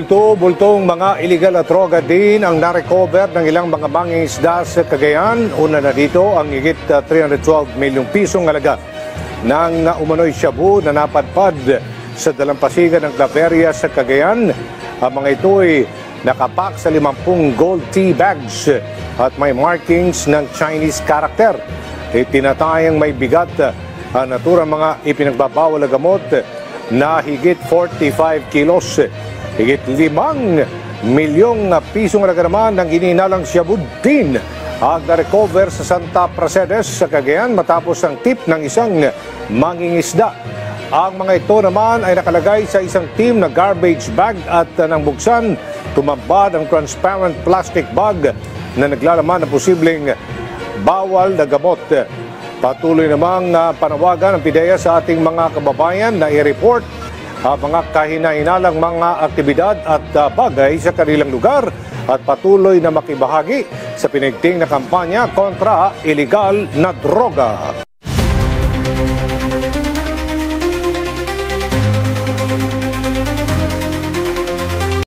Bulto-bultong mga iligal na droga din ang narecover ng ilang mga mangingisda sa Cagayan. Una na dito ang higit 312 milyong pisong halaga ng umano'y shabu na napadpad sa dalampasigan ng Claveria sa Cagayan. Ang mga ito ay nakapak sa 50 gold tea bags at may markings ng Chinese character. Itinatayang may bigat ang naturang mga ipinagbabawal na gamot na higit 45 kilos. Higit 5 milyong pisong halaga naman ng ininalang shabu din ang na-recover sa Santa Pracedes sa Cagayan matapos ang tip ng isang mangingisda. Ang mga ito naman ay nakalagay sa isang team na garbage bag at nang buksan, tumambad ang transparent plastic bag na naglalaman ng posibleng bawal na gamot. Patuloy namang panawagan ng PIDEA sa ating mga kababayan na i-report ang mga kahina-hinalang mga aktibidad at bagay sa kanilang lugar at patuloy na makibahagi sa pinigting na kampanya kontra iligal na droga.